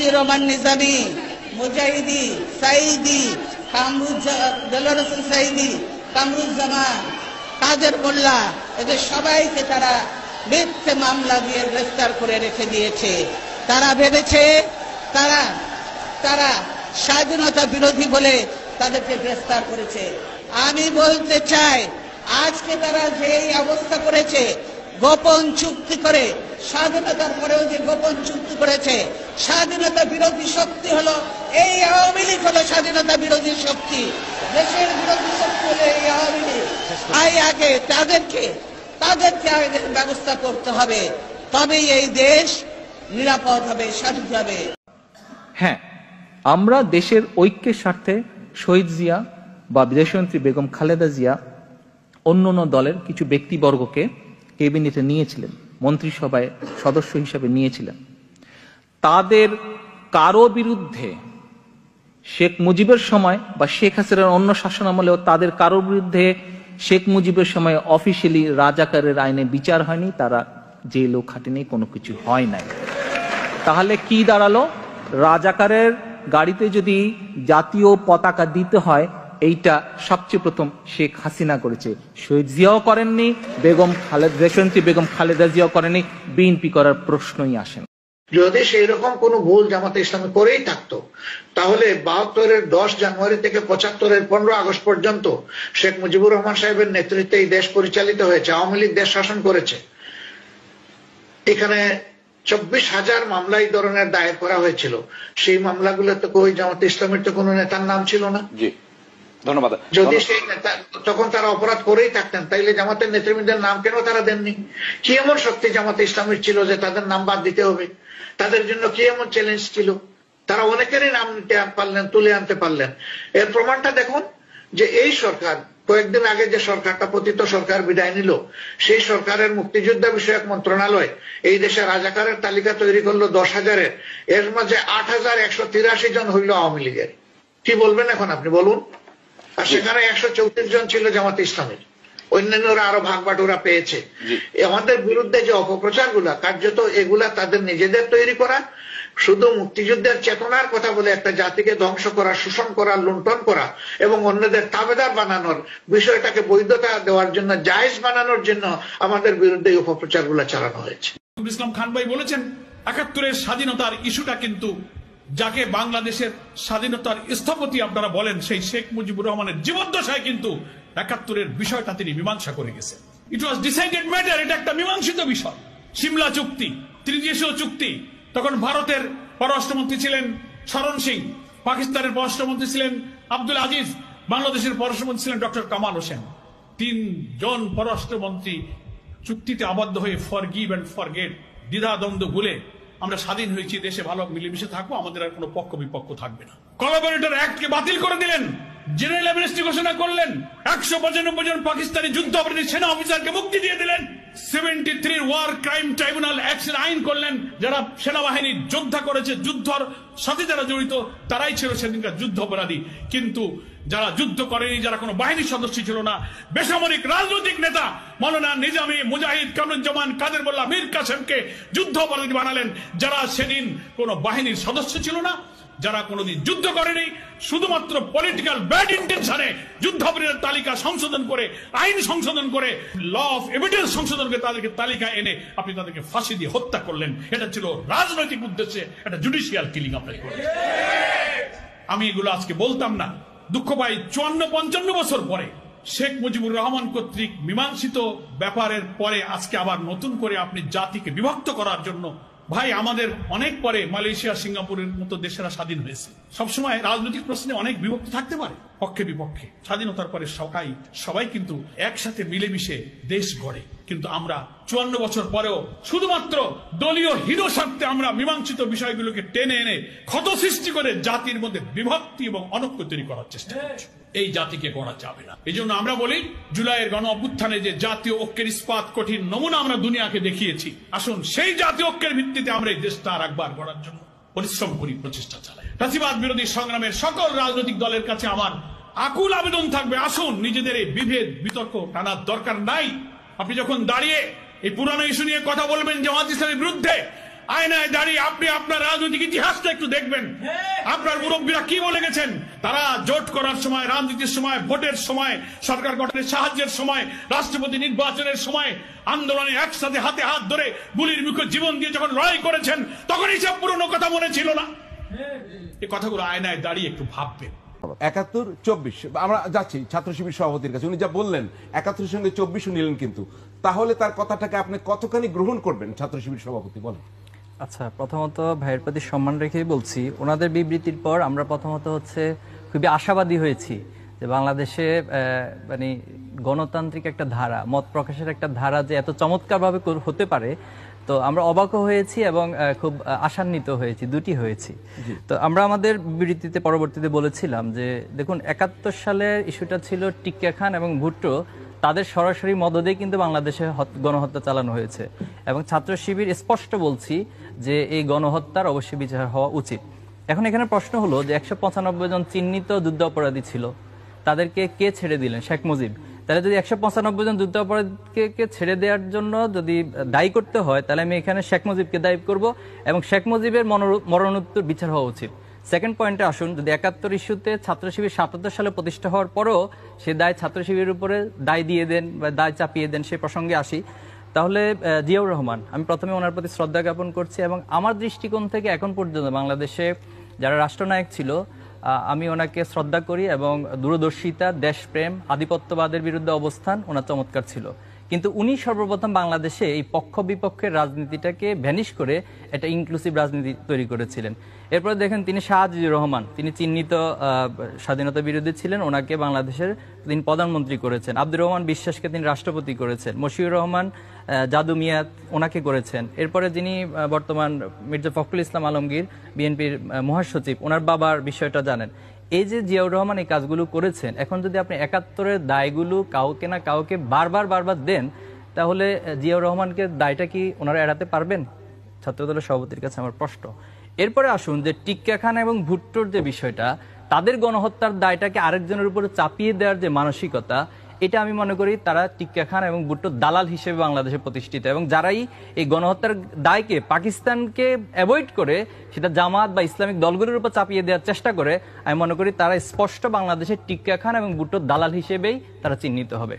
মতিউর রহমান নিজামী, মুজাহিদি, সাইদি, দেলোয়ার হোসেন সাইদি, কামরুজ্জামান, কাদের মোল্লা, এদের সবাইকে তারা মিথ্যে মামলা দিয়ে গ্রেফতার করে রেখে দিয়েছে। তারা ভেবেছে তারা স্বাধীনতা বিরোধী বলে তাদেরকে গ্রেফতার করেছে। আমি বলতে চাই, আজকে তারা যে অবস্থা করেছে, গোপন চুক্তি করে, স্বাধীনতার পরেও যে গোপন চুক্তি করেছে, স্বাধীনতা বিরোধী শক্তি হলো এই আওয়ামী লীগ, হলো স্বাধীনতা বিরোধী শক্তি, দেশের বিরোধী শক্তি হলো এই আওয়ামী লীগ। আগে তাদেরকে ব্যবস্থা করতে হবে, তবেই এই দেশ নিরাপদ হবে, স্বাধীন হবে। হ্যাঁ, আমরা দেশের ঐক্যের স্বার্থে শহীদ জিয়া বা বিদেশমন্ত্রী বেগম খালেদা জিয়া অন্যান্য দলের কিছু ব্যক্তিবর্গকে ক্যাবিনেটে নিয়েছিলেন, মন্ত্রিসভায় সদস্য হিসেবে নিয়েছিলেন। তাদের কারো বিরুদ্ধে শেখ মুজিবের সময় বা শেখ হাসিনার অন্য শাসনামলেও তাদের কারো বিরুদ্ধে শেখ মুজিবের সময় অফিসিয়ালি রাজাকারের আইনে বিচার হয়নি, তারা জেলও খাটেনি, কোনো কিছু হয় নাই। তাহলে কি দাঁড়ালো? রাজাকারের গাড়িতে যদি জাতীয় পতাকা দিতে হয়, এইটা সবচেয়ে প্রথম শেখ হাসিনা করেছে, শহীদ জিয়াও করেননি, দেশনেত্রী বেগম খালেদা জিয়াও করেননি, বিএনপি করার প্রশ্নই আসে না। যদি সেই রকম কোন ভুল জামাতে ইসলামী করেই থাকতো, তাহলে 72-এর 10 জানুয়ারি থেকে 75-এর 15 আগস্ট পর্যন্ত শেখ মুজিবুর রহমান সাহেবের নেতৃত্বে এই দেশ পরিচালিত হয়েছে, আওয়ামী লীগ দেশ শাসন করেছে। এখানে 24,000 মামলা এই ধরনের দায়ের করা হয়েছিল। সেই মামলাগুলোতে কই জামাতে ইসলামের তো কোনো নেতার নাম ছিল না। জি, ধন্যবাদ। যদি সেই নেতা তখন তারা অপরাধ করেই থাকতেন, তাইলে জামাতের নেতৃবৃন্দের নাম কেন তারা দেননি? কি এমন শক্তি জামাতে ইসলামের ছিল যে তাদের নাম বাদ দিতে হবে? তাদের জন্য কি এমন চ্যালেঞ্জ ছিল? তারা অনেকেরই নাম নিতে পারলেন, তুলে আনতে পারলেন। এর প্রমাণটা দেখুন যে এই সরকার কয়েকদিন আগে যে সরকারটা পতিত সরকার বিদায় নিল, সেই সরকারের মুক্তিযোদ্ধা বিষয়ক মন্ত্রণালয় এই দেশে রাজাকারের তালিকা তৈরি করলো 10,000-এর, এর মাঝে 8,183 জন হইল আওয়ামী লীগের। কি বলবেন এখন আপনি বলুন? আর সেখানে 134 জন ছিল জামাতে ইসলামের, অন্যান্যরা আরো ভাগ বাটোরা পেয়েছে। আমাদের বিরুদ্ধে যে অপপ্রচারগুলা, কার্যত এগুলা তাদের নিজেদের তৈরি করা, শুধু মুক্তিযুদ্ধের চেতনার কথা বলে একটা জাতিকে ধ্বংস করা, শোষণ করা, লুণ্ঠন করা এবং অন্যদের তাবেদার বানানোর, বিষয়টাকে বৈধতা দেওয়ার জন্য, জায়েজ বানানোর জন্য আমাদের বিরুদ্ধে এই অপপ্রচারগুলা চালানো হয়েছে। ইসলাম খান ভাই বলেছেন 71-এর স্বাধীনতার ইস্যুটা কিন্তু যাকে বাংলাদেশের স্বাধীনতার স্থপতি আপনারা বলেন, সেই শেখ মুজিবুর রহমানের জীবদ্দশায় কিন্তু 71-এর বিষয়টা তিনি মীমাংসা করে গেছেন। ইট ওয়াজ ডিসাইডেড ম্যাটার, এটা একটা মীমাংসিত বিষয়। সিমলা চুক্তি, ত্রিদেশীয় চুক্তি, তখন ভারতের পররাষ্ট্রমন্ত্রী ছিলেন শরণ সিং, পাকিস্তানের পররাষ্ট্রমন্ত্রী ছিলেন আব্দুল আজিজ, বাংলাদেশের পররাষ্ট্রমন্ত্রী ছিলেন ডক্টর কামাল হোসেন। 3 জন পররাষ্ট্রমন্ত্রী চুক্তিতে আবদ্ধ হয়ে ফরগিভ এন্ড ফরগেট, দ্বিধাদ্বন্দ্ব ভুলে আমরা স্বাধীন হয়েছি, দেশে ভালো মিলেমিশে থাকবো, আমাদের আর কোনো পক্ষ বিপক্ষ থাকবে না। কোলাবরেটর অ্যাক্টকে বাতিল করে দিলেন, জেনারেল অ্যামনেস্টি ঘোষণা করলেন, 195 জন পাকিস্তানি যুদ্ধ অপরাধী সেনা অফিসারকে মুক্তি দিয়ে দিলেন, 73 ওয়ার ক্রাইম ট্রাইব্যুনাল অ্যাক্টের আইন করলেন, যারা সেনাবাহিনী যোদ্ধা করেছে, যুদ্ধর সাথে যারা জড়িত তারাই ছিল সেদিনকার যুদ্ধ অপরাধী। কিন্তু যারা যুদ্ধ করেনি, যারা কোনো বাহিনীর সদস্য ছিল না, বেসামরিক রাজনৈতিক নেতা মাওলানা নিজামী, মুজাহিদ, কামরুজ্জামান, কাদের মোল্লা, মীর কাসেমকে যুদ্ধ অপরাধী বানালেন, যারা সেদিন কোনো বাহিনীর সদস্য ছিল না, যারা কোনোদিন যুদ্ধ করেনি, শুধুমাত্র পলিটিক্যাল ব্যাড ইন্টেনশনে যুদ্ধাপরাধীদের তালিকা সংশোধন করে, আইন সংশোধন করে, ল অফ এভিডেন্স সংশোধন করে তাদেরকে তালিকা এনে আপনি তাদেরকে ফাঁসি দিয়ে হত্যা করলেন। এটা ছিল রাজনৈতিক উদ্দেশ্যে একটা জুডিশিয়াল কিলিং আপনাকে করলেন। আমি এগুলো আজকে বলতাম না, দুঃখ পাই 54-55 বছর পরে শেখ মুজিবুর রহমান কর্তৃক মীমাংসিত ব্যাপারের পরে আজকে আবার নতুন করে আপনি জাতিকে বিভক্ত করার জন্য। ভাই, আমাদের অনেক পরে মালয়েশিয়া, সিঙ্গাপুরের মতো দেশেরা স্বাধীন হয়েছে। সবসময় রাজনৈতিক প্রশ্নে অনেক বিভক্তি থাকতে পারে, পক্ষে বিপক্ষে। স্বাধীনতার পরে সবাই কিন্তু একসাথে মিলেমিশে দেশ গড়ে। কিন্তু আমরা 54 বছর পরেও শুধুমাত্র দলীয় হিরো স্বার্থে আমরা মীমাংসিত বিষয়গুলোকে টেনে এনে ক্ষত সৃষ্টি করে জাতির মধ্যে বিভক্তি এবং অনৈক্য তৈরি করার চেষ্টা করছি। এই জাতিকে গড়া যাবে না। এই জন্য আমরা বলি, জুলাইয়ের গণ অভ্যুত্থানে যে জাতীয় ঐক্যের ইস্পাত কঠিন নমুনা আমরা দুনিয়াকে দেখিয়েছি, আসুন সেই জাতীয় ঐক্যের ভিত্তিতে আমরা এই দেশটা আর একবার গড়ার জন্য পরিশ্রম করি, প্রচেষ্টা চালাই। ফ্যাসিবাদ বিরোধী সংগ্রামের সকল রাজনৈতিক দলের কাছে আমার আকুল আবেদন থাকবে, আসুন নিজেদের এই বিভেদ বিতর্ক টানার দরকার নাই। আপনি যখন দাঁড়িয়ে এই পুরানো ইস্যু নিয়ে কথা বলবেন জামাত ইসলামের বিরুদ্ধে, আয়নায় দাঁড়িয়ে আপনি আপনার রাজনৈতিক ইতিহাসটা একটু দেখবেন। আপনার মুরব্বীরা কি বলে গেছেন? তারা জোট করার সময়, রাজনীতির সময়, ভোটের সময়, সরকার গঠনের সাহায্যের সময়, রাষ্ট্রপতি নির্বাচনের সময় আন্দোলনে একসাথে হাতে হাত ধরে গুলির মুখে জীবন দিয়ে যখন লড়াই করেছেন, তখন এইসব পুরনো কথা মনে ছিল না। এই কথাগুলো আয়নায় দাঁড়িয়ে একটু ভাববেন। ৭১-২৪ আমরা যাচ্ছি ছাত্র শিবির সভাপতির কাছে। উনি যা বললেন ৭১-এর সঙ্গে ২৪ও নিলেন, কিন্তু তাহলে তার কথাটাকে আপনি কতখানি গ্রহণ করবেন ছাত্র শিবির সভাপতি বলেন? আচ্ছা, প্রথমত ভাইয়ের প্রতি সম্মান রেখেই বলছি, ওনাদের বিবৃতির পর আমরা প্রথমত খুবই আশাবাদী হয়েছি যে বাংলাদেশে মানে গণতান্ত্রিক একটা ধারা, মত প্রকাশের একটা ধারা যে এত চমৎকারভাবে হতে পারে, তো আমরা অবাক হয়েছি এবং খুব আশান্বিত হয়েছি, দুটি হয়েছি। তো আমরা আমাদের বিবৃতিতে পরবর্তীতে বলেছিলাম যে দেখুন, ৭১ সালের ইস্যুটা ছিল টিক্কা খান এবং ভুট্টো, তাদের সরাসরি মদদে কিন্তু বাংলাদেশে গণহত্যা চালানো হয়েছে এবং ছাত্র শিবির স্পষ্ট বলছি যে এই গণহত্যার অবশ্যই বিচার হওয়া উচিত। এখন এখানে প্রশ্ন হলো যে ১৯৫ জন চিহ্নিত যুদ্ধ অপরাধী ছিল, তাদেরকে কে ছেড়ে দিলেন? শেখ মুজিব। তাহলে যদি ১৯৫ জন যুদ্ধ অপরাধীকে ছেড়ে দেওয়ার জন্য যদি দায়ী করতে হয়, তাহলে আমি এখানে শেখ মুজিবকে দায়ী করব এবং শেখ মুজিবের মরণোত্তর বিচার হওয়া উচিত। সেকেন্ড পয়েন্টে আসুন, যদি ৭১ ইস্যুতে ছাত্র শিবির ৭৭ সালে প্রতিষ্ঠা হওয়ার পরও সে দায় ছাত্র শিবিরের উপরে দায় দিয়ে দেন বা দায় চাপিয়ে দেন, সে প্রসঙ্গে আসি, তাহলে জিয়াউর রহমান, আমি প্রথমে ওনার প্রতি শ্রদ্ধা জ্ঞাপন করছি এবং আমার দৃষ্টিকোণ থেকে এখন পর্যন্ত বাংলাদেশে যারা রাষ্ট্রনায়ক ছিল আমি ওনাকে শ্রদ্ধা করি এবং দূরদর্শিতা, দেশপ্রেম, আধিপত্যবাদের বিরুদ্ধে অবস্থান ওনার চমৎকার ছিল। কিন্তু উনি সর্বপ্রথম বাংলাদেশে এই পক্ষ বিপক্ষের রাজনীতিটাকে ভ্যানিশ করে একটা ইনক্লুসিভ রাজনীতি তৈরি করেছিলেন। এরপরে দেখেন তিনি শাহ আজিজুর রহমান, তিনি চিহ্নিত স্বাধীনতা বিরোধী ছিলেন, ওনাকে বাংলাদেশের তিনি প্রধানমন্ত্রী করেছেন। আব্দুর রহমান বিশ্বাসকে তিনি রাষ্ট্রপতি করেছেন। মশিউর রহমান জাদু মিয়া ওনাকে করেছেন। এরপরে যিনি বর্তমান মির্জা ফখরুল ইসলাম আলমগীর, বিএনপির মহাসচিব, ওনার বাবার বিষয়টা জানেন। এই যে জিয়াউর রহমান এই কাজগুলো করেছেন, এখন যদি আপনি ৭১-এর দায়গুলো কাউকে না কাউকে বারবার দেন, তাহলে জিয়াউর রহমানকে দায়টা কি ওনারা এড়াতে পারবেন? ছাত্রদলের সভাপতির কাছে আমার প্রশ্ন। এরপরে আসুন যে টিক্কা খান এবং ভুট্টোর যে বিষয়টা, তাদের গণহত্যার দায়টাকে আরেকজনের উপরে চাপিয়ে দেওয়ার যে মানসিকতা, এটা আমি মনে করি তারা টিক্কা খান এবং ভুট্টো দালাল হিসেবে বাংলাদেশে প্রতিষ্ঠিত, এবং যারাই এই গণহত্যার দায়কে পাকিস্তানকে অ্যাভয়েড করে সেটা জামাত বা ইসলামিক দলগুলোর উপর চাপিয়ে দেওয়ার চেষ্টা করে, আমি মনে করি তারা স্পষ্ট বাংলাদেশের টিক্কা খান এবং ভুট্টো দালাল হিসেবেই তারা চিহ্নিত হবে।